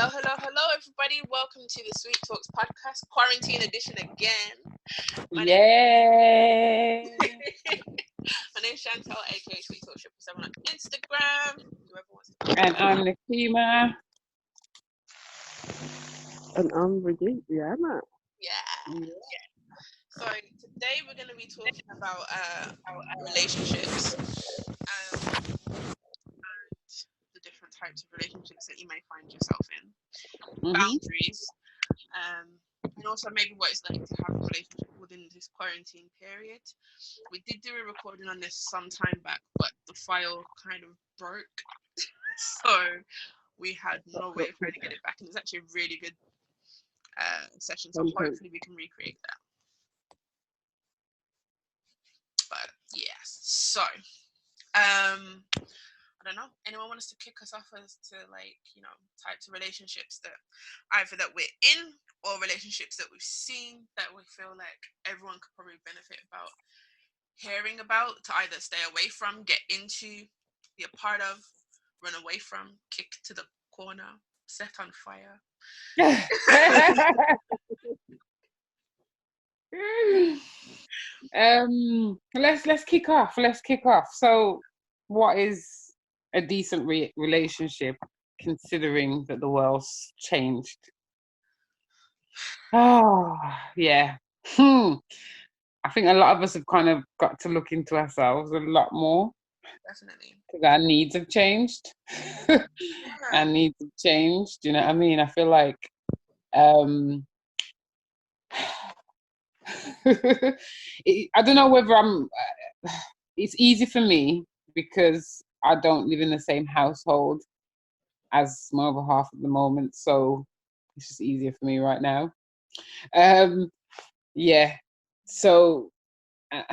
Hello, everybody. Welcome to the Sweet Talks podcast, quarantine edition again. Yay! My name's Chantal, aka Sweet Talk 777 on Instagram. Whoever wants to. And I'm Nakima. And I'm Rihanna. Yeah. So today we're going to be talking about our relationships and the different types of relationships that you may find yourself in. Boundaries, and also maybe what it's like to have a relationship within this quarantine period. We did do a recording on this some time back, but the file kind of broke, so we had no way of trying to get it back, and it's actually a really good session, so hopefully we can recreate that. But yes, so I don't know. Anyone want us to kick us off as to types of relationships that either that we're in or relationships that we've seen that we feel like everyone could probably benefit about hearing about, to either stay away from, get into, be a part of, run away from, kick to the corner, set on fire. Let's kick off. So, what is a decent relationship, considering that the world's changed? Oh, yeah. I think a lot of us have kind of got to look into ourselves a lot more. Definitely. Because our needs have changed. Our needs have changed. You know what I mean? I feel like I don't know whether it's easy for me because I don't live in the same household as my other half at the moment, so it's just easier for me right now. Yeah, so I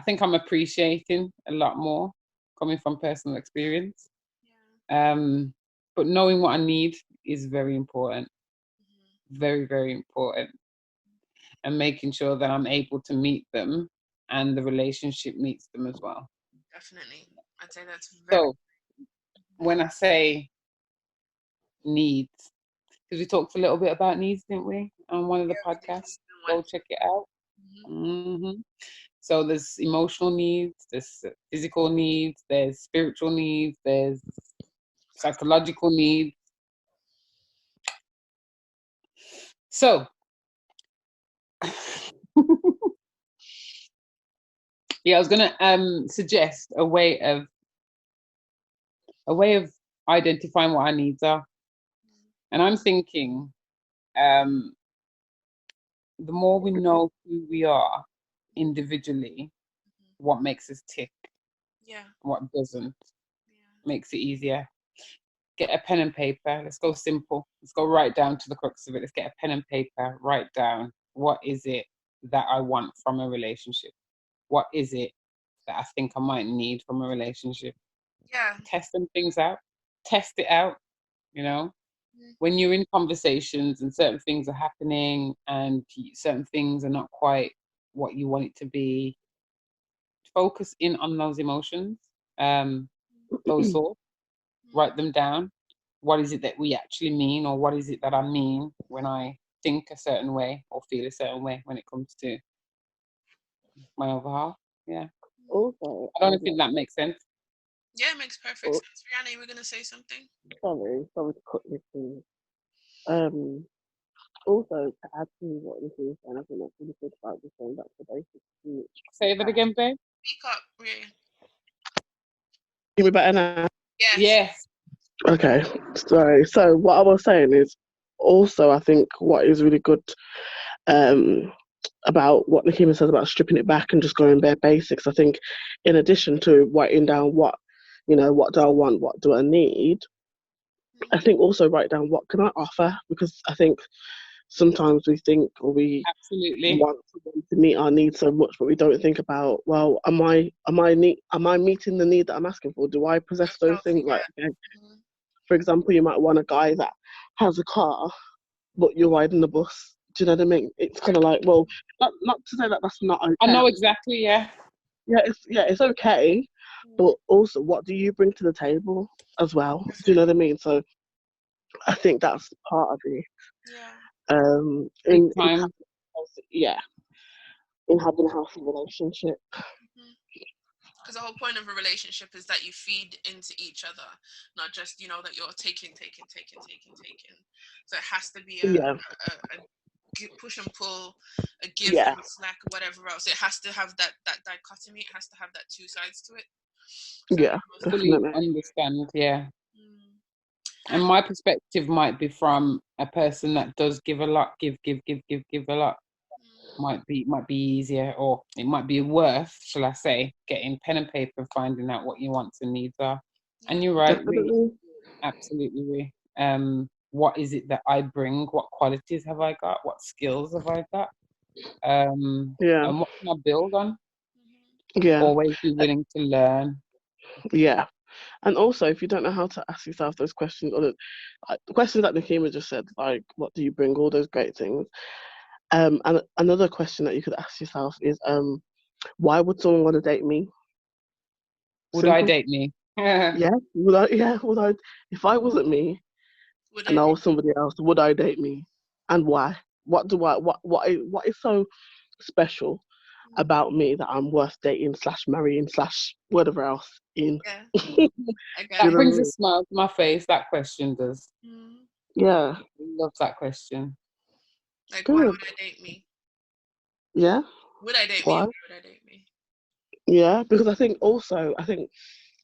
think I'm appreciating a lot more coming from personal experience. But knowing what I need is very important. Very, very important. And making sure that I'm able to meet them and the relationship meets them as well. Definitely. I'd say that's very... So when I say needs, because we talked a little bit about needs, didn't we, on one of the podcasts? Go check it out. So there's emotional needs, there's physical needs, there's spiritual needs, there's psychological needs. So yeah, I was gonna suggest a way of identifying what our needs are. And I'm thinking the more we know who we are individually, what makes us tick, what doesn't, makes it easier. Get a pen and paper. Let's go simple. Let's go right down to the crux of it. Let's get a pen and paper, write down what is it that I want from a relationship? What is it that I think I might need from a relationship? Test some things out. Test it out, you know? When you're in conversations and certain things are happening and certain things are not quite what you want it to be, focus in on those emotions, those thoughts, write them down. What is it that we actually mean, or what is it that I mean when I think a certain way or feel a certain way when it comes to my other half? Yeah. Also, I don't think that makes sense. Yeah, it makes perfect sense. Rihanna, you were going to say something? Sorry to cut you through. Also, to add to what this is, and I think that's really good about this one, that's the basic. Say that again, babe. Speak up, Rihanna. Hear me better now? Yes. Okay, sorry. So what I was saying is, also, I think what is really good about what Nakima says about stripping it back and just going bare basics, I think in addition to writing down what do I want, what do I need, I think also write down what can I offer, because I think sometimes we think, or we absolutely want to meet our needs so much, but we don't think about, well, am I meeting the need that I'm asking for? Do I possess those things? Like, for example, you might want a guy that has a car, but you're riding the bus. Do you know what I mean? It's kind of like, well, not to say that that's not okay. I know exactly, yeah. It's okay, but also, what do you bring to the table as well? Do you know what I mean? So I think that's part of it. Yeah. Big In time. yeah, in having a healthy relationship. Because the whole point of a relationship is that you feed into each other, not just, you know, that you're taking. So it has to be a push and pull, a give Yeah. and slack, whatever else. It has to have that dichotomy. It has to have that two sides to it. Yeah, Fully definitely. understand, yeah. Mm. And my perspective might be from a person that does give a lot, give a lot. Might be easier, or it might be worth, shall I say, getting pen and paper and finding out what your wants and needs are. And you're right, Ree. Definitely. Absolutely, Ree. What is it that I bring? What qualities have I got? What skills have I got? Yeah. And what can I build on? Yeah. Always be willing to learn. Yeah. And also, if you don't know how to ask yourself those questions, or the questions that Nakima just said, like, what do you bring? All those great things. And another question that you could ask yourself is, why would someone want to date me? Would I Simple. date me? Yeah. Would I? Yeah. Would I? If I wasn't me Would and I I? was somebody else, would I date me? And why? What do I? What is so special about me that I'm worth dating / marrying / whatever else in? Yeah. I get That it. brings a smile to my face. That question does. Yeah. Love that question. Like, why Good. would I date me? Yeah. Would I date me? Why? Why would I date me? Yeah, because I think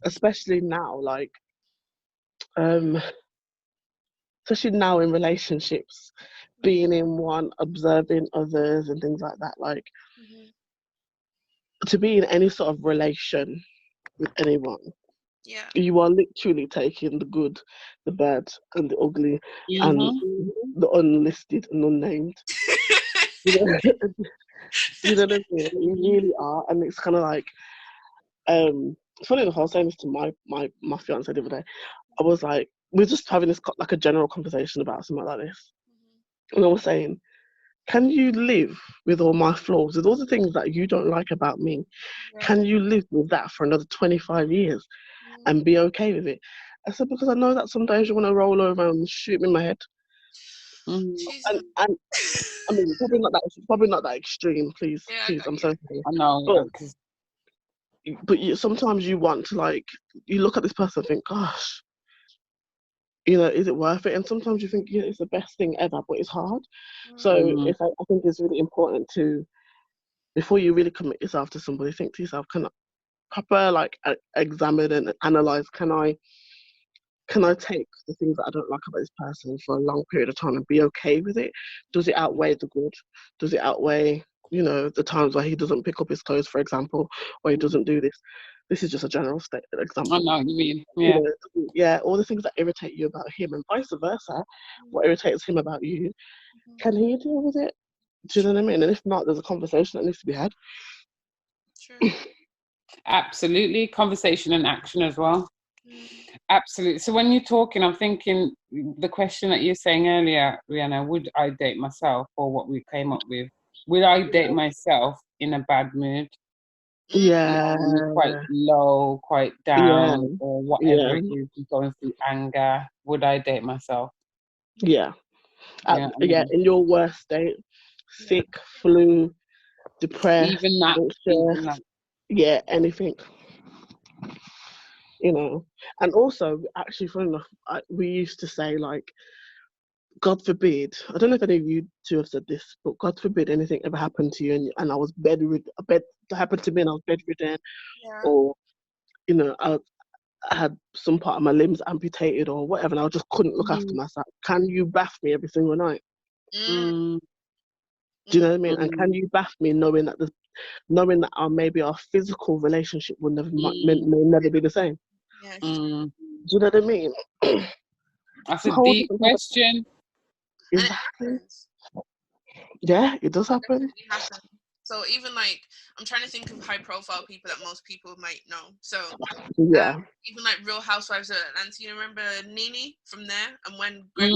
especially now, like, especially now in relationships, being in one, observing others and things like that, like, to be in any sort of relation with anyone, Yeah. you are literally taking the good, the bad, and the ugly, and Mm-hmm. the unlisted and unnamed. You know, you know what I mean? You really are, and it's kind of like, funny enough, I was saying this to my fiance the other day. I was like, we're just having this like a general conversation about something like this, and I was saying, can you live with all my flaws, with all the things that you don't like about me? Yeah. Can you live with that for another 25 years and be okay with it? I said, because I know that some days you want to roll over and shoot me in my head. Jesus. And I mean, probably not that extreme, please. Yeah, I Please, got I'm you. so sorry. I know, But, because sometimes you want to, like, you look at this person and think, gosh, is it worth it? And sometimes you think, yeah, it's the best thing ever, but it's hard. So I think it's really important to, before you really commit yourself to somebody, think to yourself, can I proper, like, examine and analyze, can I take the things that I don't like about this person for a long period of time and be okay with it? Does it outweigh the good? Does it outweigh, the times where he doesn't pick up his clothes, for example, or he doesn't do this? This is just a general example. I know what you mean. Yeah. Yeah, all the things that irritate you about him and vice versa, what irritates him about you, can he deal with it? Do you know what I mean? And if not, there's a conversation that needs to be had. True. Absolutely. Conversation and action as well. Absolutely. So when you're talking, I'm thinking the question that you're saying earlier, Rihanna, would I date myself, or what we came up with? Would I date myself in a bad mood? Yeah. Quite low, quite down, or whatever Yeah. it is, going through anger. Would I date myself? Yeah. Yeah, I mean, In your worst state, sick, flu, depressed, even that. yeah, anything. And also, actually, funny enough, we used to say, like, God forbid, I don't know if any of you two have said this, but God forbid anything ever happened to you and I was bedridden, that happened to me and I was bedridden, or, I had some part of my limbs amputated or whatever, and I just couldn't look after myself. Can you bath me every single night? Do you know what I mean? And can you bath me knowing that maybe our physical relationship will may never be the same? Yeah. Do you know what I mean? That's a deep question. Exactly. Yeah, it does happen. It happens. So even like, I'm trying to think of high profile people that most people might know. So yeah, even like Real Housewives of Atlanta, you remember Nene from there? And when Greg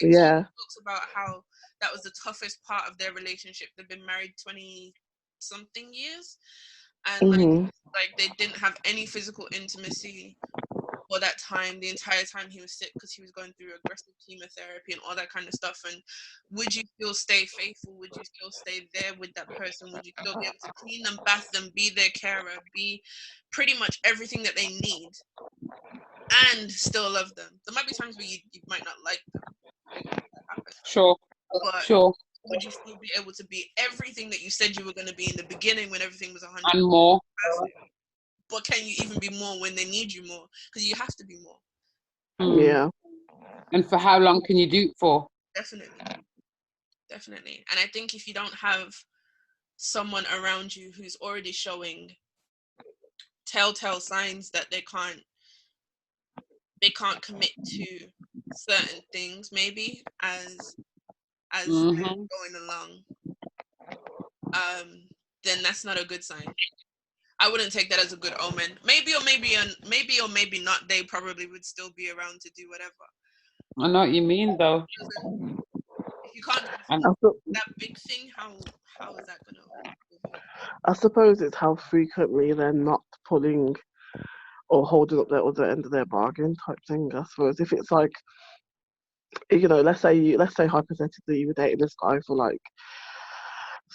yeah, she talks about how that was the toughest part of their relationship. They've been married 20 something years, and like they didn't have any physical intimacy for that time, the entire time he was sick, because he was going through aggressive chemotherapy and all that kind of stuff. And would you still stay faithful? Would you still stay there with that person? Would you still be able to clean them, bath them, be their carer, be pretty much everything that they need, and still love them? There might be times where you might not like them. Sure. But Sure. would you still be able to be everything that you said you were going to be in the beginning when everything was 100? And more. But can you even be more when they need you more? Because you have to be more. Yeah. And for how long can you do it for? Definitely. And I think if you don't have someone around you who's already showing telltale signs that they can't commit to certain things, maybe as they're going along, then that's not a good sign. I wouldn't take that as a good omen. Maybe not. They probably would still be around to do whatever. I know what you mean, though. If you can't that big thing, how is that gonna? I suppose it's how frequently they're not pulling or holding up their other end of their bargain type thing. I suppose if it's like, you know, let's say hypothetically you were dating this guy for like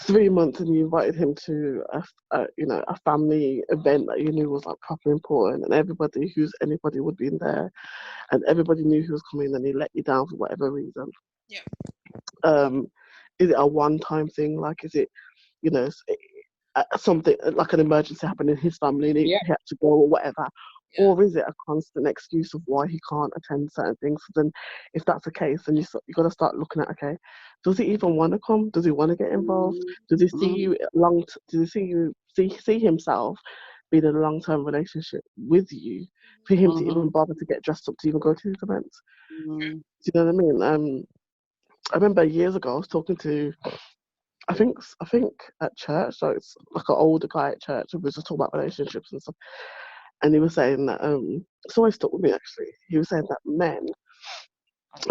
3 months and you invited him to a family event that you knew was like proper important, and anybody would be in there, and everybody knew he was coming, and he let you down for whatever reason. Yeah. Is it a one-time thing? Like, is it, you know, something like an emergency happened in his family and he had to go or whatever? Yeah. Or is it a constant excuse of why he can't attend certain things? So then, if that's the case, then you got to start looking at, okay, does he even want to come? Does he want to get involved? Does he see you Does he see himself being in a long-term relationship with you for him to even bother to get dressed up to even go to these events? Do you know what I mean? I remember years ago I was talking to, I think at church, so it's like an older guy at church, and we were just talking about relationships and stuff. And he was saying that, it's always stuck with me actually. He was saying that men,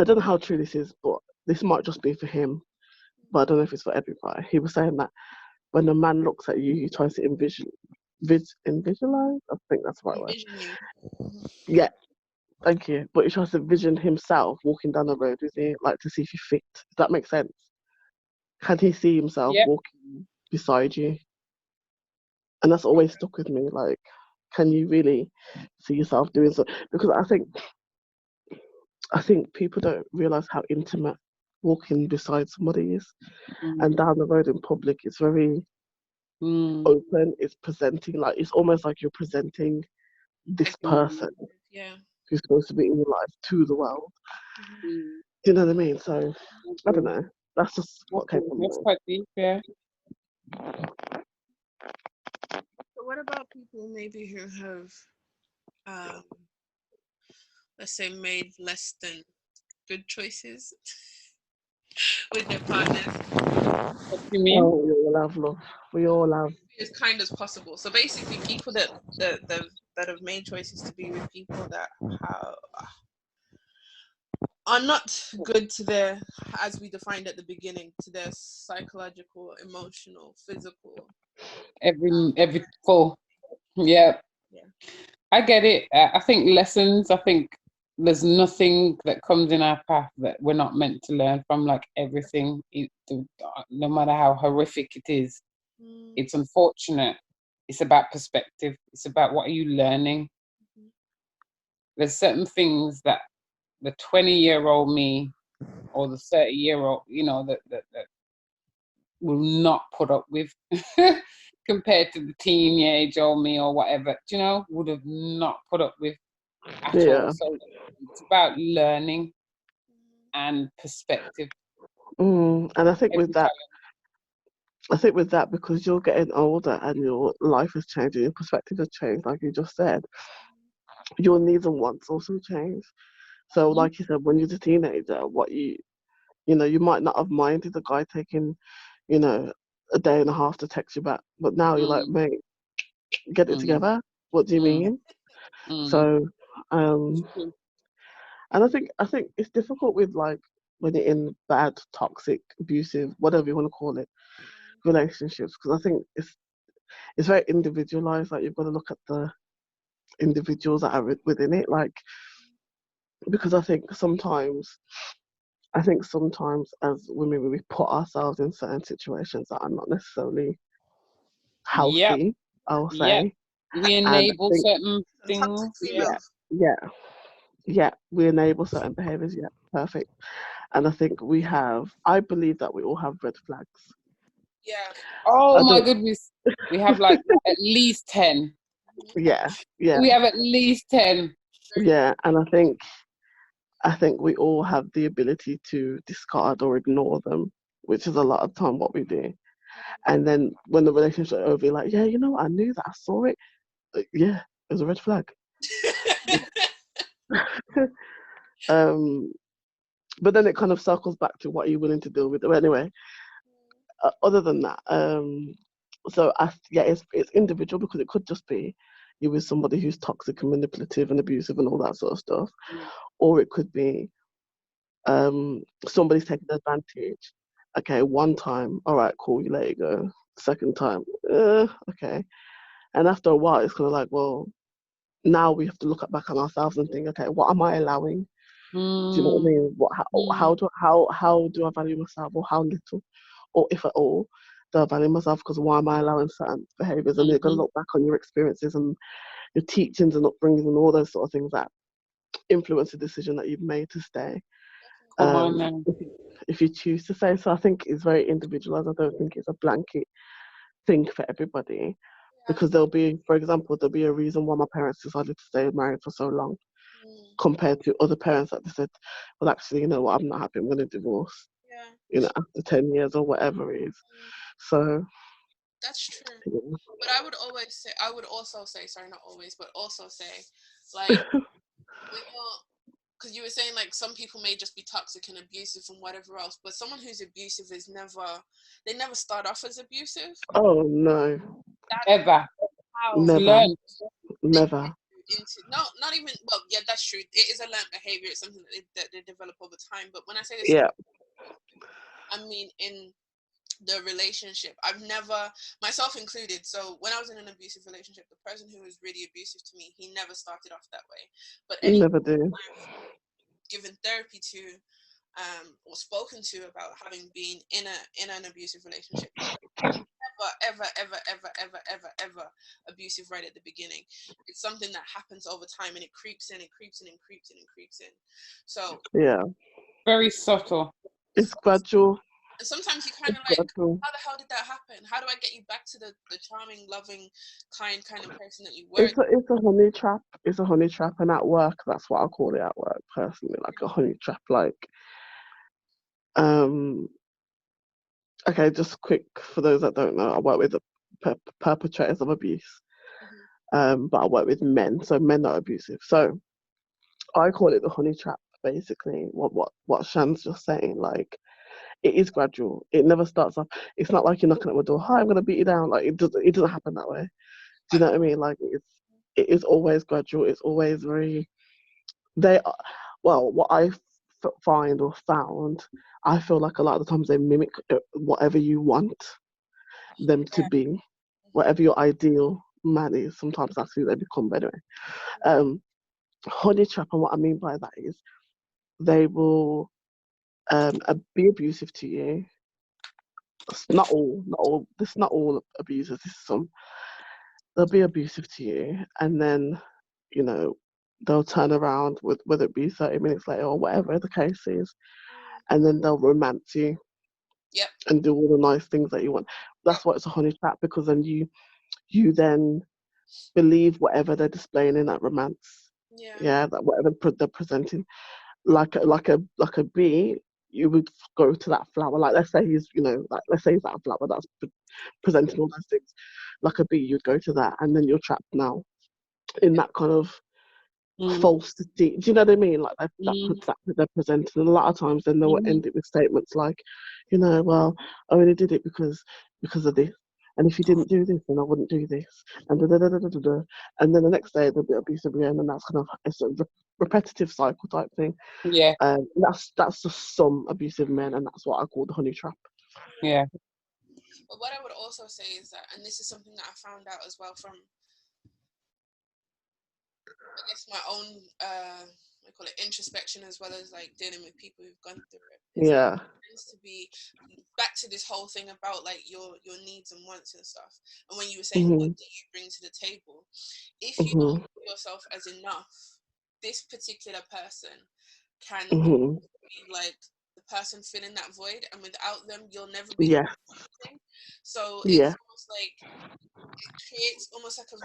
I don't know how true this is, but this might just be for him, but I don't know if it's for everybody. He was saying that when a man looks at you, he tries to visualize. I think that's the right word. Yeah, thank you. But he tries to vision himself walking down the road with you, like to see if you fit. Does that make sense? Can he see himself walking beside you? And that's always stuck with me. Like, can you really see yourself doing so? Because I think people don't realize how intimate walking beside somebody is. And down the road in public, it's very open. It's presenting, like, it's almost like you're presenting this person who's supposed to be in your life to the world. Do you know what I mean? So, I don't know. That's just what came from me. That's quite deep, yeah. So what about people maybe who have, let's say, made less than good choices with their partners? What do you mean? Oh, we all have love. We all have. As kind as possible. So basically, people that have made choices to be with people that are not good to their, as we defined at the beginning, to their psychological, emotional, physical. Every full. Yeah. I get it. I think lessons, I think there's nothing that comes in our path that we're not meant to learn from. Like everything, no matter how horrific it is, it's unfortunate. It's about perspective. It's about what are you learning. There's certain things that the 20-year-old me or the 30-year-old, you know, that will not put up with compared to the teenage old me or whatever, you know, would have not put up with at all. So it's about learning and perspective. And I think with that, because you're getting older and your life is changing, your perspective has changed, like you just said, your needs and wants also change. So like you said, when you're a teenager, you might not have minded the guy taking, a day and a half to text you back. But now you're like, mate, get it together. What do you mean? So, and I think it's difficult with, like, when you're in bad, toxic, abusive, whatever you want to call it, relationships, because I think it's very individualized. Like, you've got to look at individuals that are within it, like, because I think sometimes as women we put ourselves in certain situations that are not necessarily Yep. healthy, I'll Yep. say. We And I enable think, certain Toxic things. Yeah. female. yeah, we enable certain behaviors. Yeah, perfect. And I believe that we all have red flags. Yeah. Oh I my don't, goodness. We have like at least 10. yeah, We have at least 10. yeah. And I think we all have the ability to discard or ignore them, which is a lot of time what we do. And then when the relationship over, you're like, yeah, you know what, I knew that, I saw it. Yeah, it was a red flag. But then it kind of circles back to what you're willing to deal with. But anyway, other than that, it's individual, because it could just be you with somebody who's toxic and manipulative and abusive and all that sort of stuff, or it could be somebody's taking advantage. Okay, one time, all right, cool, you let it go. Second time, okay, and after a while, it's kind of like, well, now we have to look back on ourselves and think, okay, what am I allowing? Do you know what I mean? How do I value myself, or how little, or if at all, do I value myself? Because why am I allowing certain behaviours? And you're gonna look back on your experiences and your teachings and upbringing and all those sort of things that influence the decision that you've made to stay. Come on now. If you choose to stay, so I think it's very individualized. I don't think it's a blanket thing for everybody, because there'll be a reason why my parents decided to stay married for so long, compared to other parents that they said, well, actually, you know what, I'm not happy, I'm going to divorce, after 10 years or whatever it is. So That's true. yeah. But I would also say, sorry, not always, but also say, like, because you were saying, like, some people may just be toxic and abusive and whatever else, but someone who's abusive they never start off as abusive. Oh no, Ever. never, Learn. never. Not even, well, yeah, that's true, it is a learned behavior, it's something that they develop over time. But when I say this, Yeah. I mean in the relationship, I've never, myself included, so when I was in an abusive relationship, the person who was really abusive to me, he never started off that way. But Never do. I've given therapy to, or spoken to about having been in an abusive relationship, ever abusive right at the beginning. It's something that happens over time, and it creeps in. So Yeah, Very subtle. it's gradual. and sometimes you kind of It's like, gradual. how the hell did that happen? How do I get you back to the charming, loving, kind of person that you were? It's a honey trap. It's a honey trap, and at work, that's what I call it at work personally, like a honey trap. Like, okay, just quick for those that don't know, I work with the perpetrators of abuse, but I work with men, so men that are abusive. So I call it the honey trap. Basically, what Shan's just saying, like, it is gradual. It never starts off. It's not like you're knocking at my door. Hi, I'm gonna beat you down. Like, it doesn't happen that way. Do you know what I mean? Like, it is always gradual. It's always very. They are, well, what I find or found, I feel like a lot of the times they mimic whatever you want them to be, whatever your ideal man is. Sometimes that's who they become. By the way, honey trap, and what I mean by that is they will be abusive to you. Not all. This is not all abusers. This is some. They'll be abusive to you, and then, you know, they'll turn around with, whether it be 30 minutes later or whatever the case is, and then they'll romance you. Yep. And do all the nice things that you want. That's why it's a honey trap, because then you then believe whatever they're displaying in that romance. Yeah, that whatever they're presenting, like a bee, you would go to that flower. Like, let's say he's, let's say he's that flower that's presenting all those things. Like a bee, you'd go to that, and then you're trapped now in that kind of falsity. Do you know what I mean? Like, that they're presenting. And a lot of times, then they'll end it with statements like, well, I only did it because of this. And if you didn't do this, then I wouldn't do this. And and then the next day they'll be abusive again, and it's a repetitive cycle type thing. Yeah. That's just some abusive men, and that's what I call the honey trap. Yeah. But what I would also say is that, and this is something that I found out as well from I guess my own I call it introspection, as well as like dealing with people who've gone through it. Yeah. Tends to be back to this whole thing about like your needs and wants and stuff. And when you were saying what Mhm. do you bring to the table, if you don't Mhm. see yourself as enough, this particular person can Mhm. be like the person filling that void, and without them you'll never be Yeah. anything. So Yeah. it's almost like it creates almost like a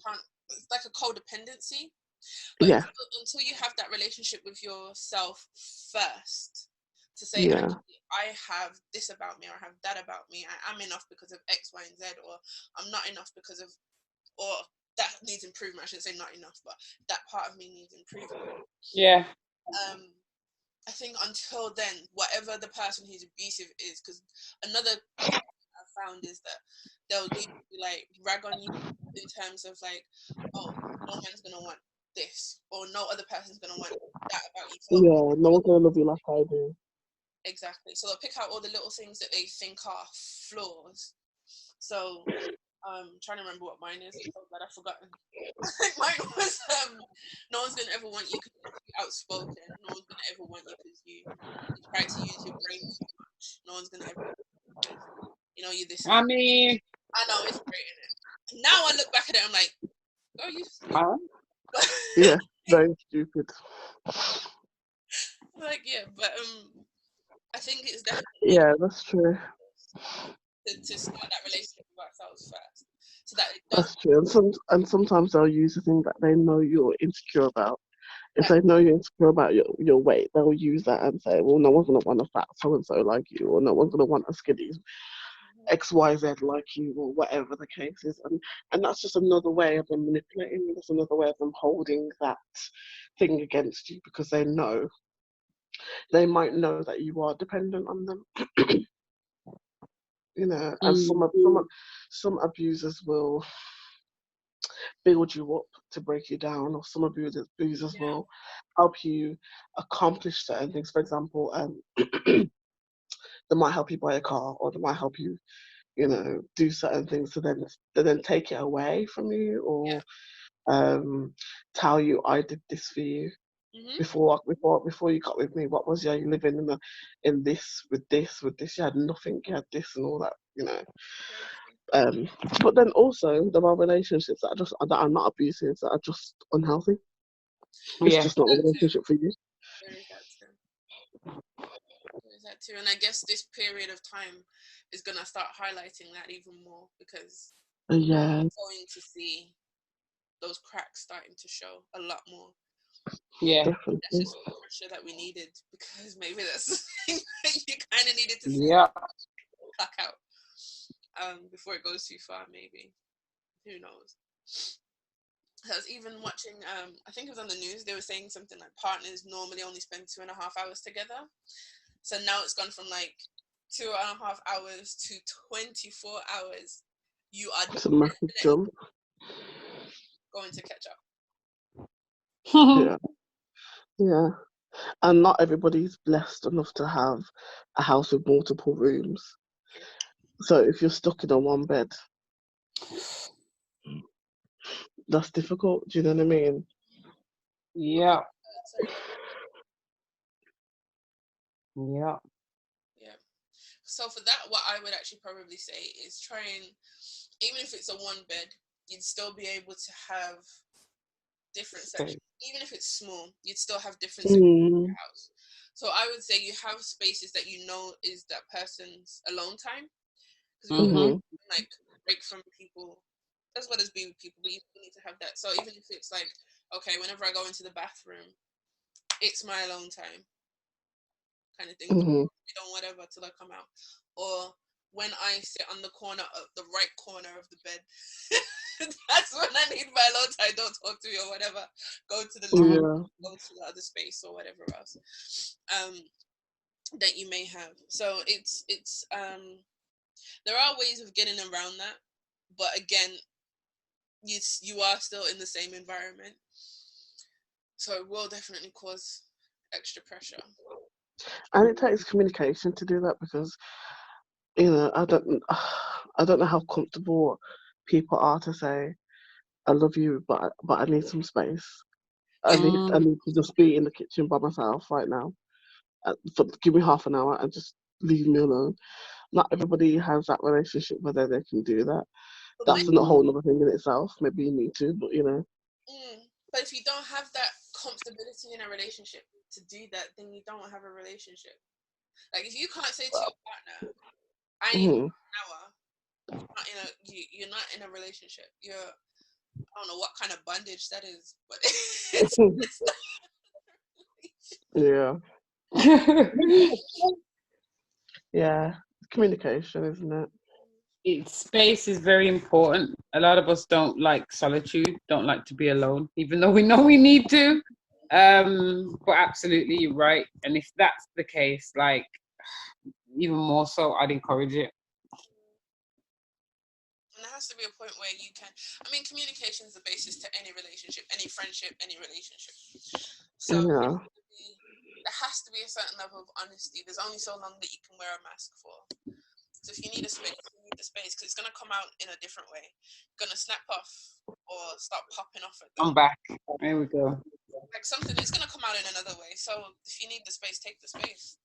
can't, it's like a codependency. But Yeah. until you have that relationship with yourself first, to say, Yeah. actually, I have this about me, or I have that about me, I am enough because of X, Y, and Z, or I'm not enough because of, or that needs improvement. I shouldn't say not enough, but that part of me needs improvement. Yeah. I think until then, whatever the person who's abusive is, because another I found is that they'll literally like rag on you in terms of like, oh, no man's gonna want this, or no other person's gonna want that about you. So Yeah. No one's gonna love you like I do. exactly. So they'll pick out all the little things that they think are flaws. So trying to remember what mine is. I'm so glad I've forgotten. Mine was no one's gonna ever want you because you're too outspoken. No one's gonna ever want you because you try to use your brain too much. No one's gonna ever want you because you're this and I that. mean, I know it's great in it. Now I look back at it, I'm like, oh, you stupid. Yeah. Very stupid. Like, yeah, but I think it's definitely Yeah, that's true. to start that relationship with ourselves first, so that it does. That's true. And sometimes they'll use the thing that they know you're insecure about. If Yeah, they know you're insecure about your weight, they'll use that and say, well, no one's gonna want a fat so and so like you, or no one's gonna want a skinny XYZ like you, or whatever the case is. And that's just another way of them manipulating you. That's another way of them holding that thing against you because they might know that you are dependent on them. And mm, some abusers will build you up to break you down, or some abusers yeah, will help you accomplish certain things. For example, they might help you buy a car, or they might help you, do certain things to then take it away from you, yeah. or tell you, I did this for you Mhm. before you got with me. What was you living in this with this? You had nothing. You had this and all that. Very true. Um, but then also there are relationships that are not abusive, that are just unhealthy. It's yeah. just not the That too. relationship for you. There is that too. There is that too. And I guess this period of time is gonna start highlighting that even more, because Yeah, we're going to see those cracks starting to show a lot more. Yeah. That's definitely. just the pressure that we needed, because maybe that's the thing that you kind of needed to see Yeah. clock out before it goes too far. Maybe, who knows? I was even watching. I think it was on the news. They were saying something like partners normally only spend 2.5 hours together. So now it's gone from like 2.5 hours to 24 hours. You are It's a massive definitely jump. going to catch up. Yeah, yeah. And not everybody's blessed enough to have a house with multiple rooms. True. So if you're stuck in a one bed, that's difficult. Do you know what I mean? Yeah. Sorry. Yeah. Yeah. So for that, what I would actually probably say is try and, even if it's a one bed, you'd still be able to have different Stay. sections. Even if it's small, you'd still have different sections of Mm, your house. So I would say you have spaces that is that person's alone time, because we all Mm-hmm. mhm. like break from people as well as be with people, but you still need to have that. So even if it's like, okay, whenever I go into the bathroom, it's my alone time kind of thing. Mhm. Don't whatever till I come out, or when I sit on the corner of the right corner of the bed, that's when I need my alone time. Don't talk to me or whatever. Go to the living, Mm-hmm. Yeah. go to the other space or whatever else that you may have. So it's there are ways of getting around that, but again, you are still in the same environment, so it will definitely cause extra pressure. And it takes communication to do that because I don't know how comfortable people are to say, I love you, but I need some space. I need to just be in the kitchen by myself right now. Give me half an hour and just leave me alone. Not everybody has that relationship where they can do that. But That's a whole other thing in itself. Maybe you need to, but you know. But if you don't have that comfortability in a relationship to do that, then you don't have a relationship. Like if you can't say to your partner, "I need an hour," you're not in a relationship. I don't know what kind of bondage that is, but it's yeah. Yeah, communication, isn't it? Space is very important. A lot of us don't like solitude, don't like to be alone, even though we know we need to. But absolutely, you're right. And if that's the case, like even more so, I'd encourage it. And there has to be a point where you can. I mean, communication is the basis to any relationship, any friendship, any relationship. So Yeah. there has to be a certain level of honesty. There's only so long that you can wear a mask for. So if you need a space, you need the space because it's going to come out in a different way. It's going to snap off or start popping off at them. I'm back. There we go. Like something, it's going to come out in another way. So if you need the space, take the space.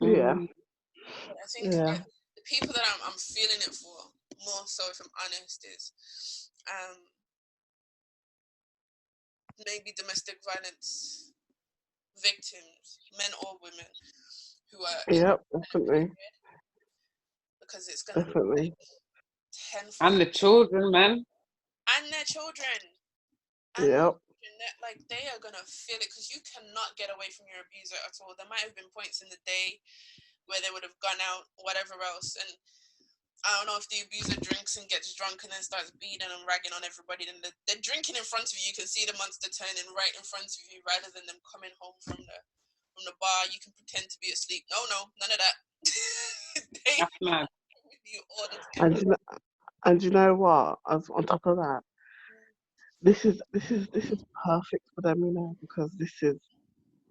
Yeah. I think the people that I'm feeling it for, more so if I'm honest, is maybe domestic violence victims, men or women, who are definitely. Because it's going to definitely. be like and the children, man, and their children. Like they are gonna feel it because you cannot get away from your abuser at all. There might have been points in the day where they would have gone out, whatever else, and I don't know if the abuser drinks and gets drunk and then starts beating and ragging on everybody. Then they're drinking in front of you. You can see the monster turning right in front of you, rather than them coming home from the bar. You can pretend to be asleep. No, none of that. That's mad. And you know what? As on top of that, this is perfect for them, you know, because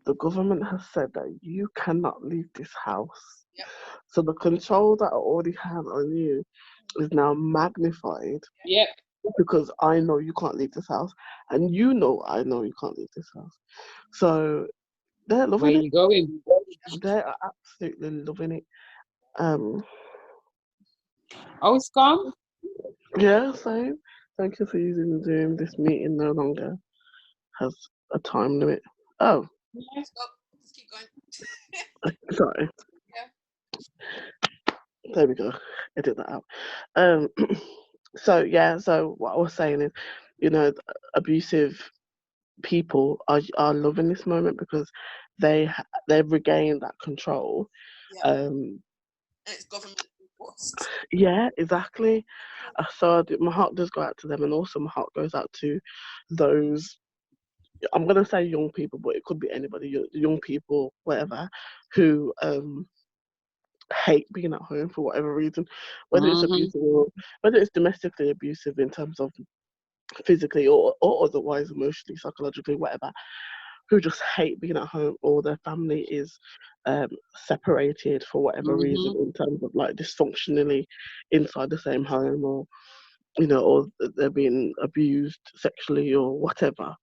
the government has said that you cannot leave this house. Yep. So the control that I already have on you is now magnified. Yep. Because I know you can't leave this house, and you know I know you can't leave this house. So they're loving it. Where you going? They are absolutely loving it. Oh, it's gone? Yeah, same. Thank you for using Zoom. This meeting no longer has a time limit. Oh. Let's keep going. Sorry. Yeah. There we go. Edit that out. So what I was saying is, you know, abusive people are loving this moment because they've regained that control. And it's government enforced. Yeah, exactly. So my heart does go out to them, and also my heart goes out to those. I'm gonna say young people, but it could be anybody, young people, whatever, who hate being at home for whatever reason, whether it's abusive or whether it's domestically abusive in terms of physically or otherwise, emotionally, psychologically, whatever, who just hate being at home, or their family is separated for whatever reason in terms of like dysfunctionally inside the same home, or you know, or they're being abused sexually or whatever.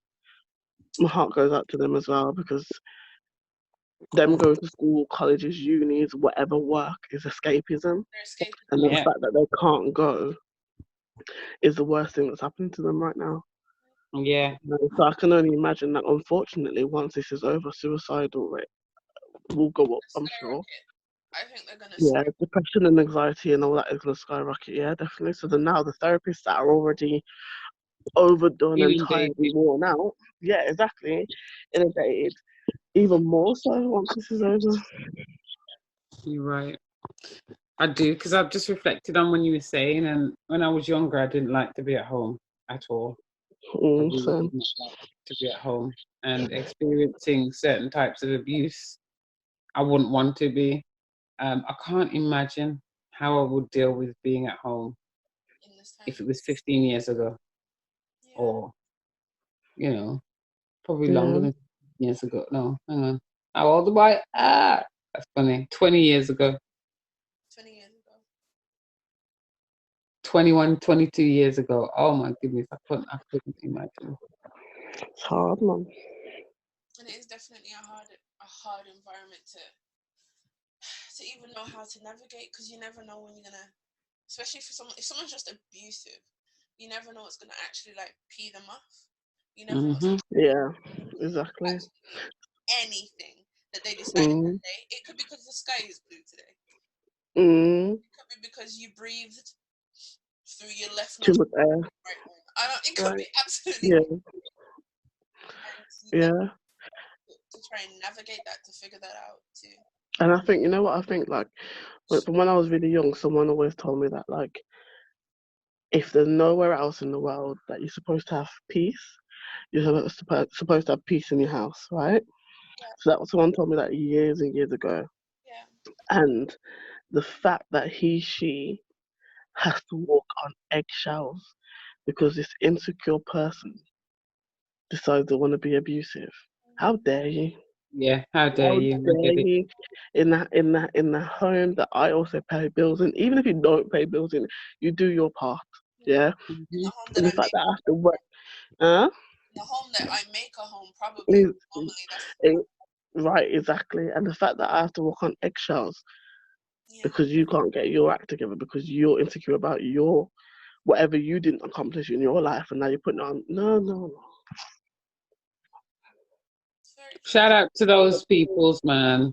My heart goes out to them as well, because them going to school, colleges, unis, whatever work is escapism. And the fact that they can't go is the worst thing that's happened to them right now. Yeah. So I can only imagine that, unfortunately, once this is over, suicidal rate will go up, I'm sure. I think they're gonna depression and anxiety and all that is gonna skyrocket, yeah, definitely. So then now the therapists that are already overdone and tired and worn out, yeah, exactly, inundated, even more so once this is over. You're right. I do, because I've just reflected on when you were saying, and when I was younger, I didn't like to be at home at all. I really didn't like to be at home, and experiencing certain types of abuse, I wouldn't want to be. I can't imagine how I would deal with being at home if it was 15 years ago, or, you know, probably longer than 15 years ago. No, hang on. How old am I? That's funny. 20 years ago. 20 years ago. 21, 22 years ago. Oh my goodness, I couldn't imagine. It's hard, man. And it is definitely a hard environment to even know how to navigate, because you never know when you're gonna, especially if someone's just abusive, you never know what's gonna actually like pee them off. You never know what's Yeah, exactly. anything that they decided that day. It could be because the sky is blue today. It could be because you breathed through your left Too nostril. much air. Right. It could be absolutely. Yeah. To try and navigate that, to figure that out too. And I think, you know what I think, like, from when I was really young, someone always told me that, like, if there's nowhere else in the world that you're supposed to have peace, you're supposed to have peace in your house, right? Yeah. So that was someone told me that years and years ago. Yeah. And the fact that she has to walk on eggshells because this insecure person decides they want to be abusive. How dare you? Yeah, how dare you? How dare you? In the home that I also pay bills in, even if you don't pay bills in, you do your part. Yeah. In the home And that the fact that I have to work. Huh? In the home that I make a home, probably normally that's right, exactly. And the fact that I have to walk on eggshells yeah. because you can't get your act together because you're insecure about your whatever you didn't accomplish in your life, and now you're putting on no. Shout out to those peoples, man.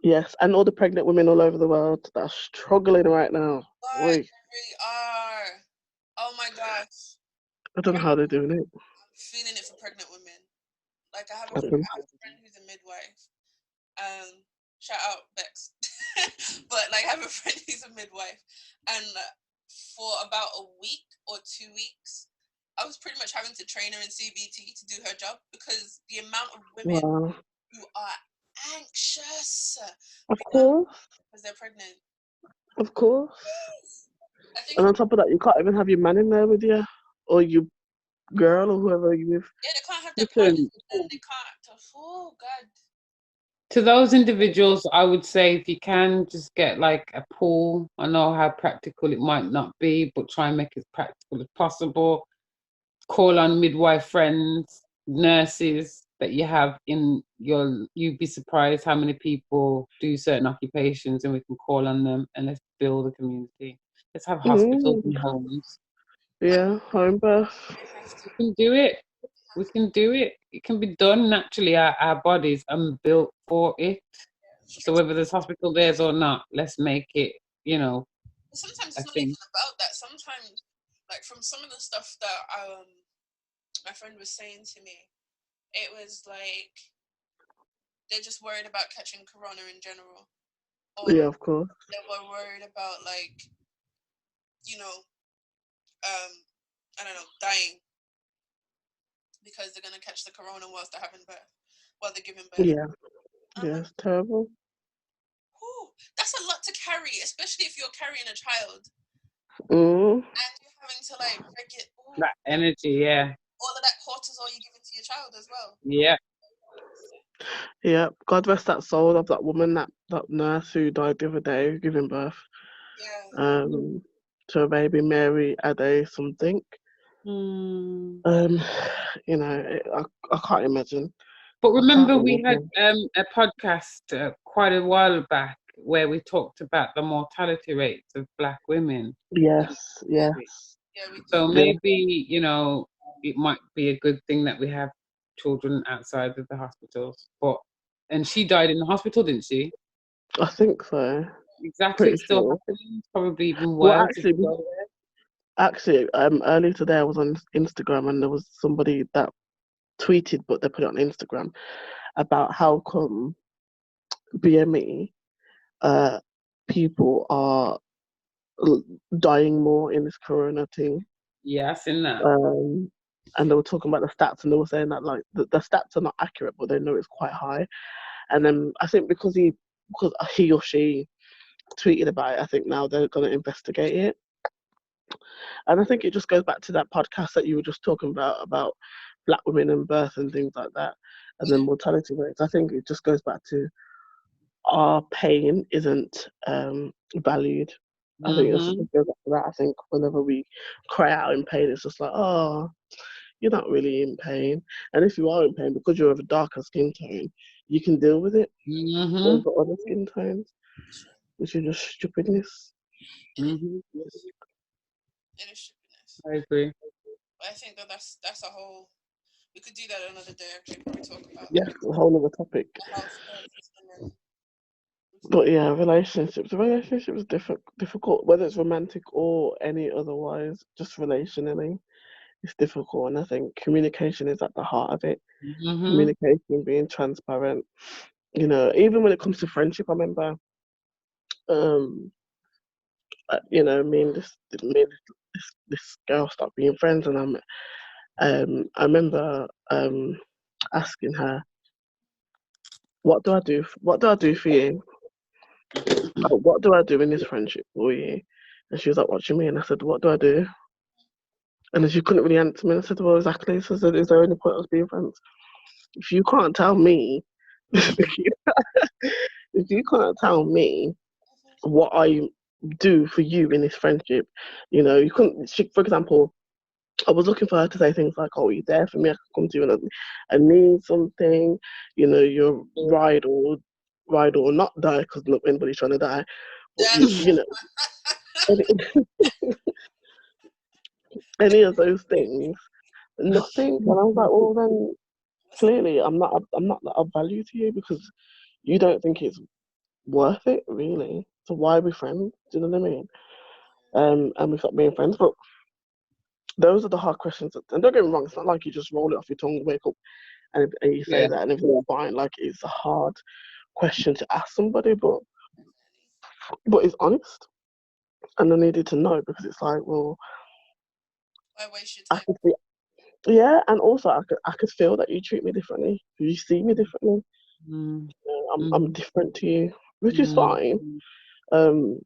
Yes, and all the pregnant women all over the world that are struggling right now. They really are. Oh my gosh. I don't know how they're doing it. I'm feeling it for pregnant women. Like I have a friend who's a midwife. Shout out Bex. But like I have a friend who's a midwife, and for about a week or 2 weeks, I was pretty much having to train her in CBT to do her job, because the amount of women who are anxious, of course, because they're pregnant. Of course. I think, and on top of that, you can't even have your man in there with you, or your girl, or whoever you with. Yeah, they can't have their partners, and they can't. Oh God. To those individuals, I would say if you can just get like a pool. I know how practical it might not be, but try and make it as practical as possible. Call on midwife friends, nurses that you have in your. You'd be surprised how many people do certain occupations, and we can call on them, and let's build a community. Let's have hospitals and homes. Yeah, home birth. We can do it. We can do it. It can be done naturally. Our bodies are built for it. So whether there's hospital there or not, let's make it, Sometimes it's not even about that. Sometimes, like from some of the stuff that my friend was saying to me, it was like they're just worried about catching corona in general. Or yeah, of course. They were worried about like, I don't know, dying because they're gonna catch the corona whilst they're having birth, while they're giving birth. Yeah, it's terrible. That's a lot to carry, especially if you're carrying a child. And you're having to like regulate that energy, yeah. All of that cortisol you're giving to your child as well. Yeah. Yeah, God rest that soul of that woman, that nurse who died the other day giving birth. Yeah. To a baby, Mary Ade something. I can't imagine. But remember, we had a podcast quite a while back where we talked about the mortality rates of Black women. Yes. So maybe, it might be a good thing that we have children outside of the hospitals. And she died in the hospital, didn't she? I think so. Exactly. Pretty It's still sure. happening. Probably even worse. Well, actually, earlier today I was on Instagram and there was somebody that tweeted, but they put it on Instagram, about how come BME people are dying more in this corona thing. Yeah, I've seen that. And they were talking about the stats, and they were saying that like the stats are not accurate, but they know it's quite high. And then I think because he or she tweeted about it, I think now they're going to investigate it. And I think it just goes back to that podcast that you were just talking about Black women and birth and things like that, and then mortality rates. I think it just goes back to our pain isn't valued. I think it's Mhm. just goes back to that. I think whenever we cry out in pain, it's just like, oh, you're not really in pain. And if you are in pain, because you're of a darker skin tone, you can deal with it Mhm. over other skin tones, which is just stupidness. Mhm. It is stupidness. I agree. But I think that's a whole. We could do that another day. Actually, probably talk about Yeah, a whole other topic. the health of women. But yeah, relationships is difficult, whether it's romantic or any otherwise, just relationally, it's difficult. And I think communication is at the heart of it. Mhm. Communication, being transparent. You know, even when it comes to friendship, I remember, you know, me and this girl stopped being friends, and I remember asking her, "What do I do? What do I do for you? What do I do in this friendship for you?" And she was like, "What do you mean?" I said, "What do I do?" And then she couldn't really answer me. And I said, "Well, exactly." So I said, "Is there any point us being friends? If you can't tell me, if you can't tell me what I do for you in this friendship, you know, you couldn't." For example, I was looking for her to say things like, "Oh, you're there for me. I can come to you and I need something. You know, you're ride or not die, because look, anybody's trying to die. But you know, any, any of those things, nothing." And I was like, "Well, then clearly I'm not that of value to you, because you don't think it's worth it, really. So why are we friends? Do you know what I mean?" And we stopped being friends. But those are the hard questions. And don't get me wrong, it's not like you just roll it off your tongue, wake up, and you say Yeah. that and everything's fine. Like, it's a hard question to ask somebody, but it's honest. And I needed to know, because it's like, well, Why waste your I time? could be, yeah, and also I could feel that you treat me differently, you see me differently. Mm. I'm different to you, which is Mm. fine. Um,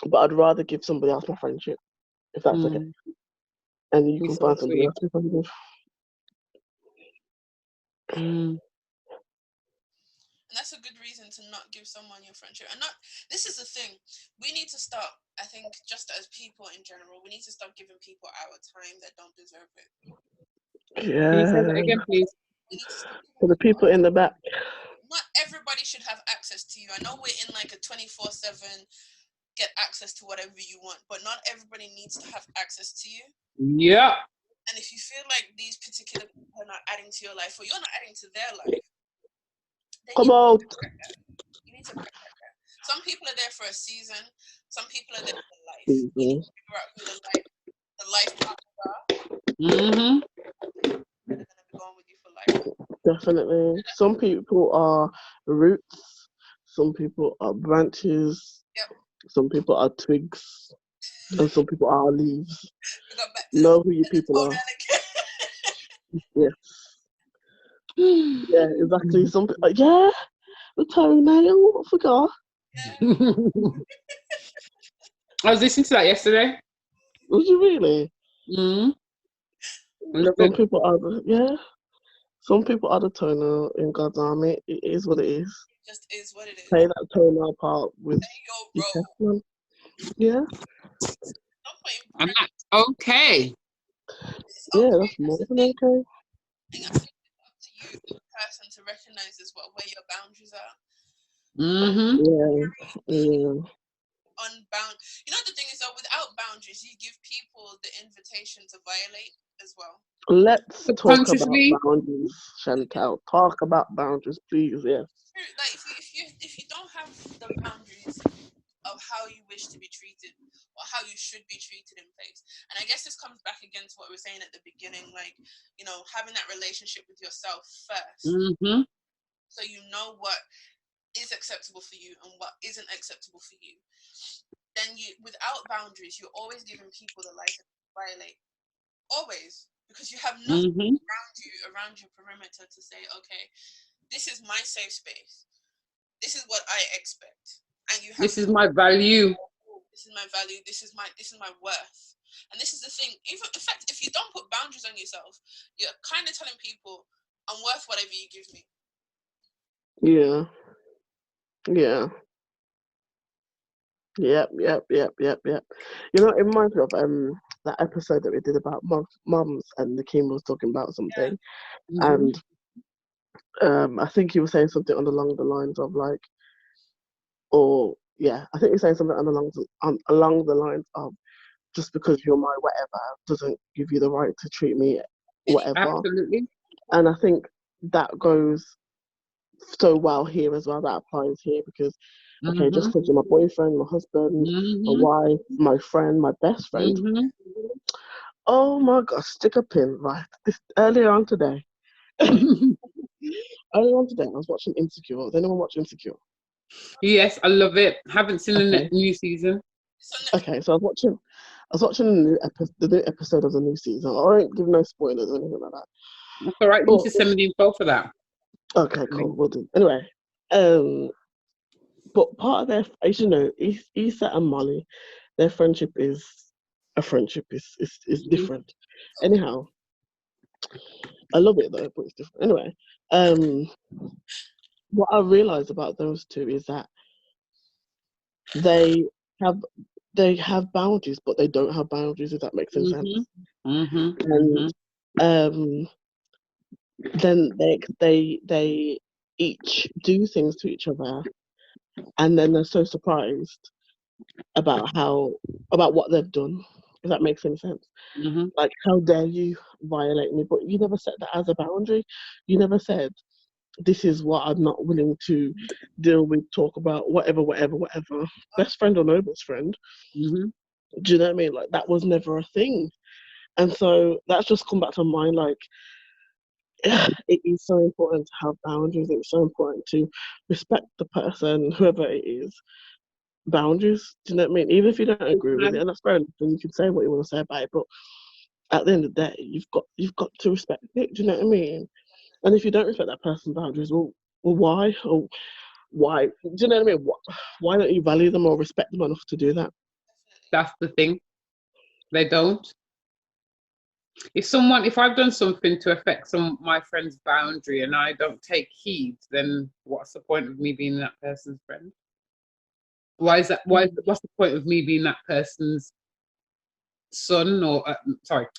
but I'd rather give somebody else my friendship, if that's okay. Mm. And you You're can so find somebody sweet. else to be friends with. Mm. And that's a good reason to not give someone your friendship. And not, this is the thing. We need to start, I think, just as people in general, we need to start giving people our time that don't deserve it. Can you say that Yeah, again, please? We need to stop giving for the people people in the back. not everybody should have access to you. I know we're in like a 24/7 get access to whatever you want, but not everybody needs to have access to you. Yeah. And if you feel like these particular people are not adding to your life, or you're not adding to their life, then Come on. you need to backtrack that. Some people are there for a season. Some people are there for life. You need Mhm. to figure out who the life partners are Mhm. that are going to be going with you for life. Definitely. Some people are roots, some people are branches, Yep. some people are twigs, and some people are leaves. We got back to Know who your the people toenail are. again. Yes. Yeah, exactly. Some yeah, the toenail. I forgot. Yeah. I was listening to that yesterday. Was you really? Mm. Some Lovely. people are the yeah. Some people are the toenail in God's army. It is what it is. Just is what it Play is. that toenail part with Play your your role. chest, man. Yeah, Don't put in And that's okay. It's yeah, okay. that's That's more the than thing. okay. I think it's up to you, the person, to recognize as well where your boundaries are. Mhm. Yeah, Very yeah. unbound. You know, the thing is, though, without boundaries, you give people the invitation to violate as well. Let's talk about Subconsciously. boundaries, Chantal. Talk about boundaries, please. Yes. Like if you don't have the boundaries of how you wish to be treated or how you should be treated in place, and I guess this comes back again to what we were saying at the beginning, like, you know, having that relationship with yourself first, Mhm. so you know what is acceptable for you and what isn't acceptable for you. Then you, without boundaries, you're always giving people the license to violate, always, because you have nothing Mhm. around your perimeter to say, okay, this is my safe space, this is what I expect, and you have This is my value. this is my value, this is my worth. And this is the thing, even in fact, if you don't put boundaries on yourself, you're kind of telling people, I'm worth whatever you give me. Yeah. Yeah. Yep, yep, yep, yep, yep. You know, it reminds me of that episode that we did about mums, and the king was talking about Yeah. something, Mhm. and I think he was saying something along the lines of like, or yeah, I think he was saying something along the lines of just because you're my whatever doesn't give you the right to treat me whatever, Absolutely. and I think that goes so well here as well. That applies here because okay, just Mhm. because you're my boyfriend, my husband, my Mhm. wife, my friend, my best friend. Mhm. Oh my gosh, stick a pin, right? Earlier on today, earlier on today, I was watching Insecure. Does anyone watch Insecure? Yes, I love it. Haven't seen the Okay, new season. So Netflix. okay. So I was watching the new episode of the new season. I won't give no spoilers or anything like that. That's all right. You need But to send me the info for that. okay, cool, Link. we'll do. Anyway, but part of their, as you know, Issa and Molly, their friendship is a friendship. Is Mhm. different. Anyhow, I love it though, but it's different. Anyway, um, what I realized about those two is that they have they have boundaries, but they don't have boundaries. If that makes any Mhm. sense. Mhm. And Mhm. um, then they each do things to each other, and then they're so surprised about about what they've done. If that makes any sense. Mhm. Like, how dare you violate me? But you never set that as a boundary. You never said this is what I'm not willing to deal with, talk about, whatever, whatever, whatever. Best friend or no best friend. Mhm. Do you know what I mean? Like, that was never a thing. And so that's just come back to mind. Like, it is so important to have boundaries. It's so important to respect the person, whoever it is. Boundaries. Do you know what I mean? Even if you don't agree with it, and that's fair enough, then you can say what you want to say about it. But at the end of the day, you've got to respect it. Do you know what I mean? And if you don't respect that person's boundaries, well, why? Or why? Do you know what I mean? Why don't you value them or respect them enough to do that? Definitely. That's the thing. They don't. If I've done something to affect my friend's boundary and I don't take heed, then what's the point of me being that person's friend? Why is that? What's the point of me being that person's son or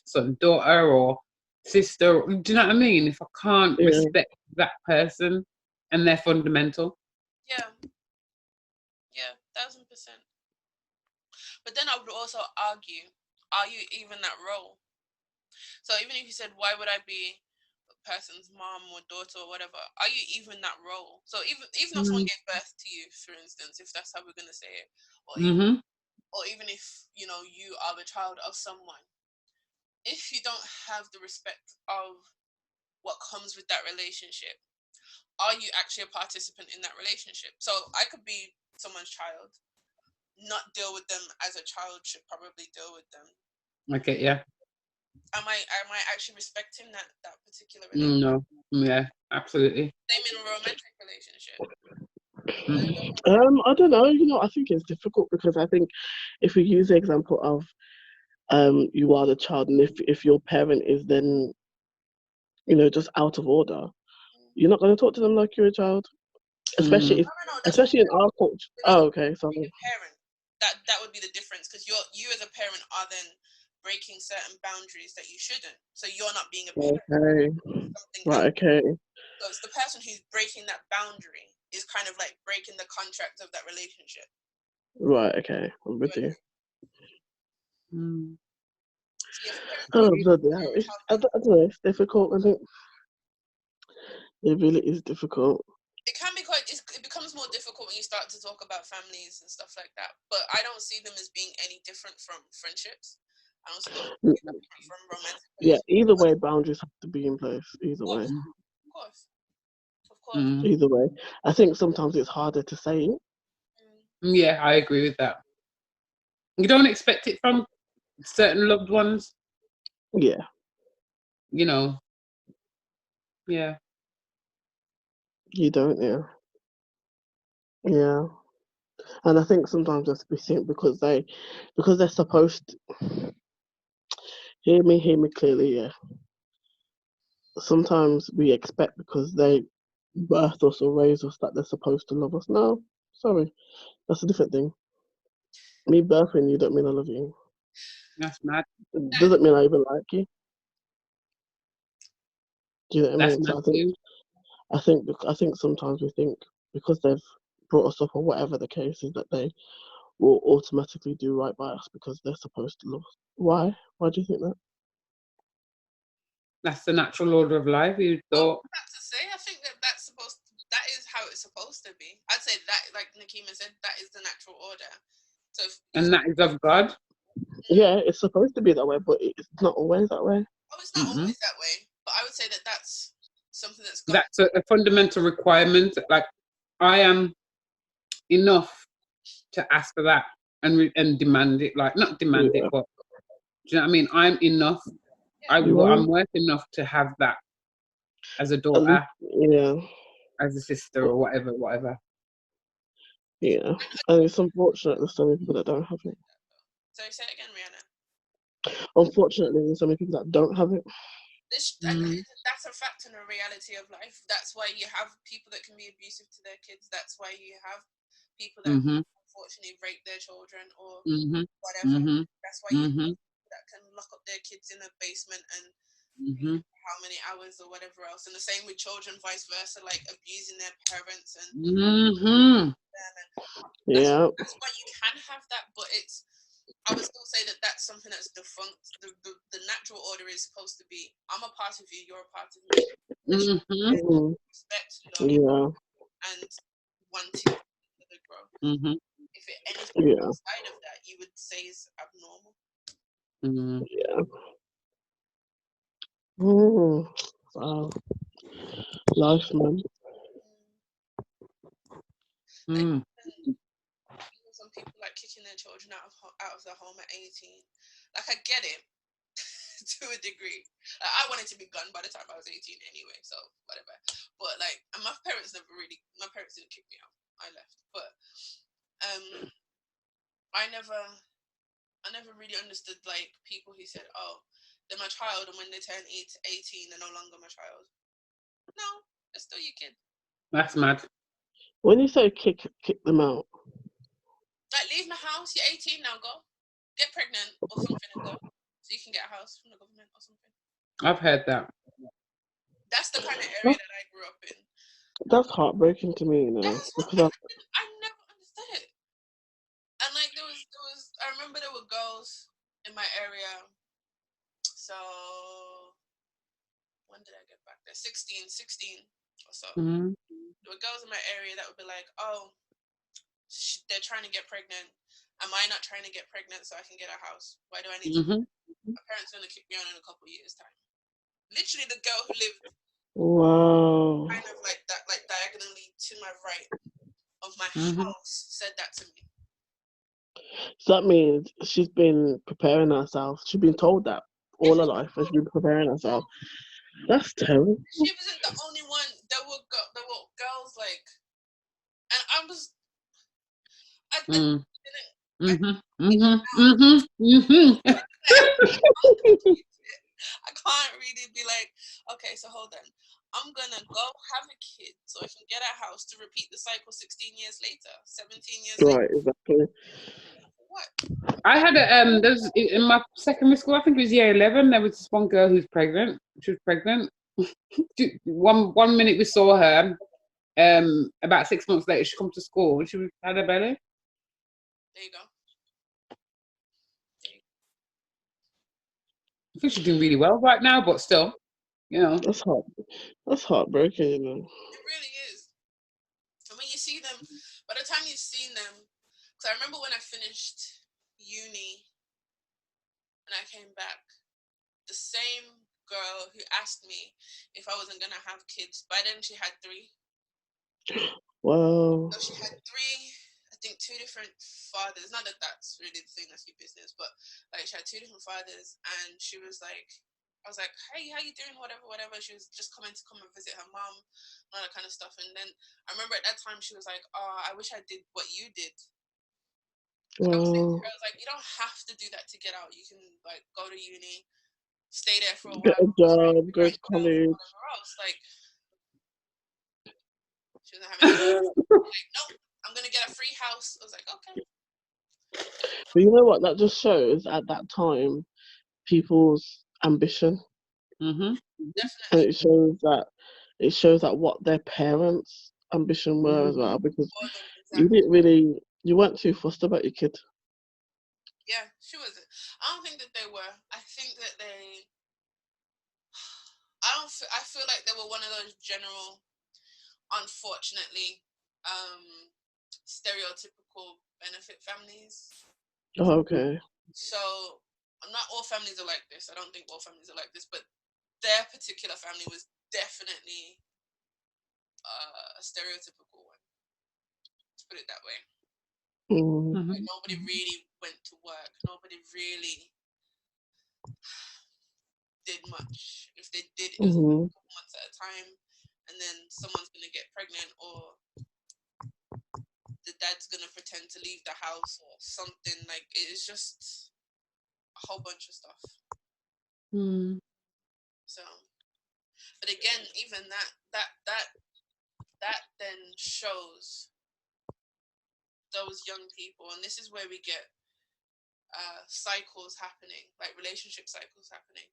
son, daughter, or sister? Do you know what I mean? If I can't Yeah. respect that person and they're fundamental. Yeah, yeah, 1000%. But then I would also argue, are you even that role? So even if you said, why would I be a person's mom or daughter or whatever, are you even that role? So even if someone Mm-hmm. gave birth to you, for instance, if that's how we're gonna say it, Mm-hmm. or even if you are the child of someone, if you don't have the respect of what comes with that relationship, are you actually a participant in that relationship? So I could be someone's child, not deal with them as a child should probably deal with them. Okay, yeah. Am I actually respecting that particular relationship? No. Yeah, absolutely. Same in a romantic relationship. Mm-hmm. I don't know. I think it's difficult because I think if we use the example of you are the child, and if your parent is then just out of order, you're not going to talk to them like you're a child, especially Mm-hmm. if No, that's what I'm especially in saying. our culture. You're not Oh, okay, being sorry. a parent. That would be the difference because you as a parent are then breaking certain boundaries that you shouldn't. So you're not being a parent. Okay, Something right. else. Okay, So it's the person who's breaking that boundary is kind of like breaking the contract of that relationship. right. Okay, I'm with you. Mm-hmm. So yeah, for parents to Oh, be bloody hell. I don't know. It's difficult. I think it really is difficult. it can be it becomes more difficult when you start to talk about families and stuff like that. But I don't see them as being any different from friendships. I don't see them as Mm, being any different from romantic Yeah, relationships. either But way, boundaries have to be in place. Either of way, course, of course, of course. Mm-hmm. either way. I think sometimes it's harder to say it. Mm. Yeah, I agree with that. You don't expect it from certain loved ones, Yeah, you know. Yeah. you don't. Yeah, yeah. And I think sometimes that's we think because they're supposed to hear me clearly. Yeah. Sometimes we expect because they birth us or raise us that they're supposed to love us. No, sorry, that's a different thing. Me birthing you don't mean I love you. That's mad. It doesn't mean I even like you. Do you know what I That's mean? mad So too. I think sometimes we think because they've brought us up or whatever the case is that they will automatically do right by us because they're supposed to love us. Why? Why do you think that? That's the natural order of life. You thought. That's to say, I think that is how it's supposed to be. I'd say that, like Nakima said, that is the natural order. So And that is of God. Yeah, it's supposed to be that way, but it's not always that way. It's not always that way. But I would say that that's something that's got. That's a fundamental requirement. Like, I am enough to ask for that and demand it. Like, not demand it, but do you know what I mean? I'm enough. I'm worth enough to have that as a daughter, as a sister, or whatever. Yeah, and it's unfortunate there's so many people that don't have it. Sorry, say it again, Rihanna. Unfortunately, there's so many people that don't have it. That's a fact and a reality of life. That's why you have people that can be abusive to their kids. That's why you have people that unfortunately rape their children or whatever. That's why you have people that can lock up their kids in a basement and how many hours or whatever else. And the same with children, vice versa, like abusing their parents and that's why you can have that, but I would still say that that's something that's defunct. The natural order is supposed to be, I'm a part of you, you're a part of me. Respect, love, and wanting to grow. If anything outside of that, you would say is abnormal. Wow. Life, man. Some people like kicking their children out of the home at 18. Like, I get it to a degree. Like, I wanted to be gunned by the time I was 18 anyway, so whatever. But like, and my parents didn't kick me out. I left, but I never really understood like people who said, "Oh, they're my child," and when they turn 18, they're no longer my child. No, they're still your kid. That's mad. When you say kick them out, like, leave my house. You're 18 now. Go get pregnant or something and go, so you can get a house from the government or something. I've heard that. That's the kind of area that I grew up in. That's heartbreaking to me, you know. Because I never understood it. And like there was I remember there were girls in my area. So when did I get back there? 16 or so. There were girls in my area that would be like, "Oh, they're trying to get pregnant. Am I not trying to get pregnant so I can get a house? Why do I need to? My parents are gonna kick me out in a couple of years' time." Literally, the girl who lived kind of like that, like diagonally to my right of my house, said that to me. So that means she's been preparing herself. She's been told that all her life, and she's been preparing herself. That's terrible. She wasn't the only one. There were girls like, and I was. I can't really be like, okay, so hold on. I'm gonna go have a kid so I can get a house to repeat the cycle 16 years later, 17 years later. Right, exactly. What? I had there's in my secondary school, I think it was year 11, there was this one girl who's pregnant. She was pregnant. one minute we saw her, about 6 months later she come to school and she had a belly. There you go. I think she's doing really well right now, but still, you know. That's heartbreaking, you know. It really is. And when you see them, by the time you've seen them, because I remember when I finished uni and I came back, the same girl who asked me if I wasn't gonna have kids, by then she had 3. Wow. So she had 3, I think 2 different fathers. Not that that's really the thing, that's your business, but like she had 2 different fathers, and she was like, I was like, "Hey, how you doing? Whatever." She was just coming to come and visit her mom, and all that kind of stuff. And then I remember at that time she was like, "Oh, I wish I did what you did." And I was like, "You don't have to do that to get out. You can like go to uni, stay there for a while, get a job, go to college." Whatever else. Like, she wasn't having like, "Nope, I'm gonna get a free house." I was like, "Okay." But you know what? That just shows at that time people's ambition, Mm-hmm. and Definitely. it shows that what their parents' ambition were as well, because More than you exactly. didn't really, you weren't too fussed about your kid. Yeah, she wasn't. I don't think that they were. I think that they. I feel like they were one of those general, unfortunately, stereotypical benefit families. Oh, okay. So not all families are like this. I don't think all families are like this, but their particular family was definitely a stereotypical one. Let's put it that way. Mm. Mm-hmm. Like, nobody really went to work. Nobody really did much. If they did, it was a Mm-hmm. couple months at a time, and then someone's gonna get pregnant, or the dad's gonna pretend to leave the house, or something. Like, it's just a whole bunch of stuff. Mm. So, but again, even that then shows those young people, and this is where we get cycles happening, like relationship cycles happening,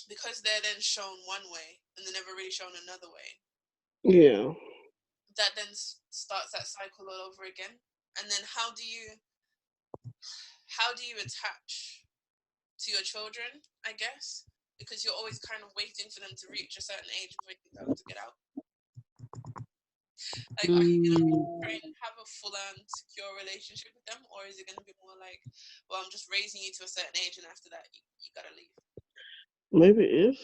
because they're then shown one way and they're never really shown another way. Yeah. That then starts that cycle all over again. And then how do you attach to your children, I guess, because you're always kind of waiting for them to reach a certain age before you tell them to get out. Like, are you gonna try and have a full-on secure relationship with them, or is it gonna be more like, well, I'm just raising you to a certain age, and after that, you gotta leave? Maybe it is.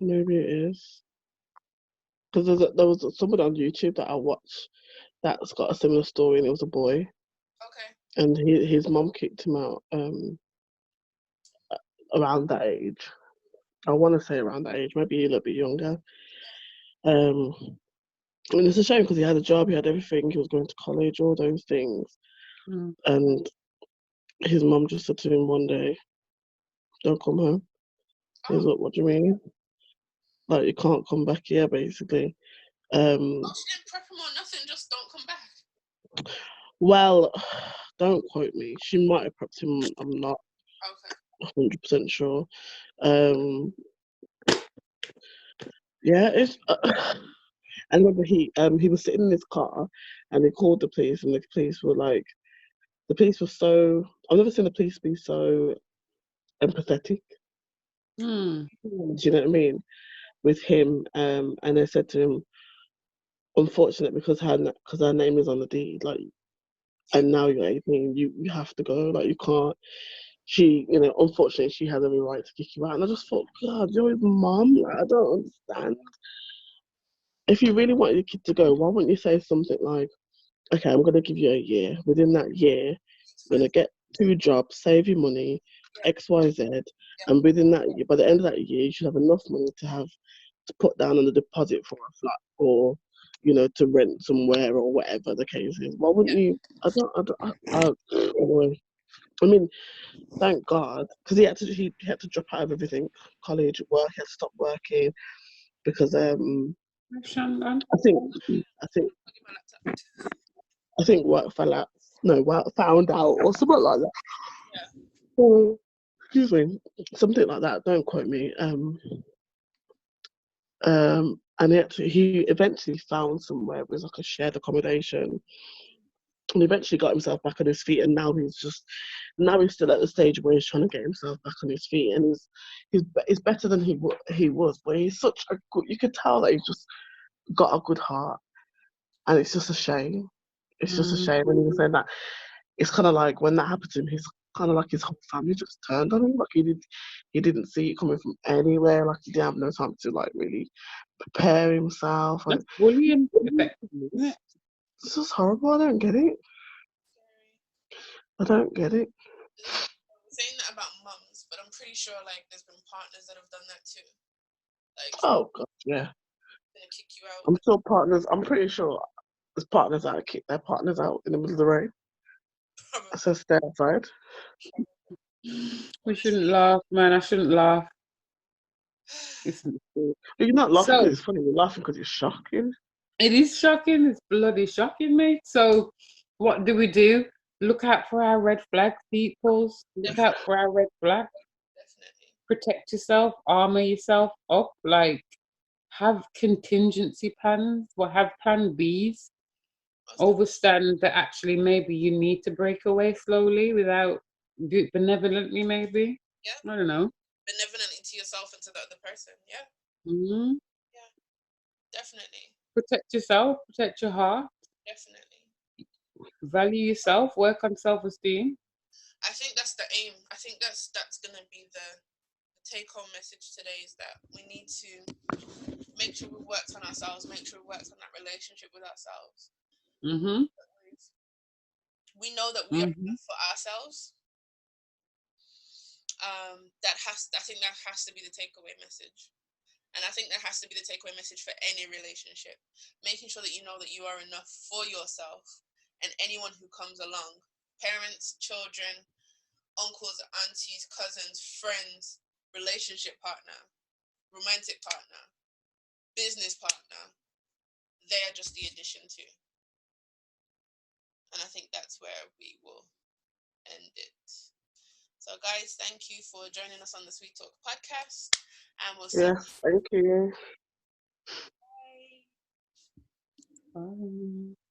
Maybe it is. Because there was somebody on YouTube that I watched that's got a similar story, and it was a boy, Okay. and his mom kicked him out around that age. I want to say around that age, maybe a little bit younger. I mean, it's a shame because he had a job, he had everything, he was going to college, all those things, Mm. and his mom just said to him one day, "Don't come home." He's Oh, like, "What do you mean? Like, you can't come back here, basically." she didn't prep him or nothing. Just don't come back. Well, don't quote me. She might have prepped him. I'm not Okay. 100% sure. Yeah, it's. I remember he was sitting in his car, and he called the police, and the police were like, the police were so. I've never seen the police be so empathetic. Mm. Do you know what I mean? With him, and they said to him, unfortunate because her name is on the deed, like, and now you're 18, you have to go, like, you can't. She, unfortunately, she has every right to kick you out. And I just thought, God, you're his mom. Like, I don't understand. If you really want your kid to go, why wouldn't you say something like, okay, I'm going to give you a year. Within that year, you're going to get 2 jobs, save your money, X, Y, Z. And within that year, by the end of that year, you should have enough money to put down on the deposit for a flat, or, to rent somewhere, or whatever the case is. Why wouldn't you? Anyway. I mean, thank God, because he had to drop out of everything, college, work. He had to stop working because Shannon. I think work fell out. No, work found out or something like that. Yeah. Excuse me, something like that. Don't quote me. And he eventually found somewhere with like a shared accommodation, and eventually got himself back on his feet. And now he's still at the stage where he's trying to get himself back on his feet, and he's better than he was. But he's such a good. You could tell that he's just got a good heart, and it's just a shame. It's just a shame when he was saying that. It's kind of like when that happened to him, he's kind of like his whole family just turned on him. Like he didn't see it coming from anywhere. Like he didn't have no time to like really prepare himself. And That's bullying, effectively, isn't it? it's just horrible. I don't get it. I don't get it. I'm saying that about mums, but I'm pretty sure like there's been partners that have done that too. Like, Oh God, yeah. gonna kick you out. I'm sure partners. I'm pretty sure there's partners that kick their partners out in the middle of the rain. Probably. So stay outside. We shouldn't laugh, man. I shouldn't laugh. You're not laughing So- because it's funny. You're laughing because it's shocking. It is shocking. It's bloody shocking, mate. So, what do we do? look out for our red flags, people. Look out for our red flags. Definitely. Protect yourself, armor yourself up, like have contingency plans, or have plan Bs. Overstand that actually maybe you need to break away slowly without do it benevolently, maybe. Yeah. I don't know. Benevolently to yourself and to the other person. Yeah. Mm-hmm. Yeah. Definitely. Protect yourself, protect your heart, Definitely. value yourself, work on self-esteem. I think that's the aim. I think that's gonna be the take-home message today, is that we need to make sure we worked on ourselves, make sure we worked on that relationship with ourselves. Mm-hmm. We know that we are enough for ourselves. I think that has to be the takeaway message. And I think that has to be the takeaway message for any relationship. Making sure that you know that you are enough for yourself and anyone who comes along. Parents, children, uncles, aunties, cousins, friends, relationship partner, romantic partner, business partner. They are just the addition to. And I think that's where we will end it. So, guys, thank you for joining us on the Sweet Talk podcast. And we'll see you. Yes, thank you. Bye. Bye.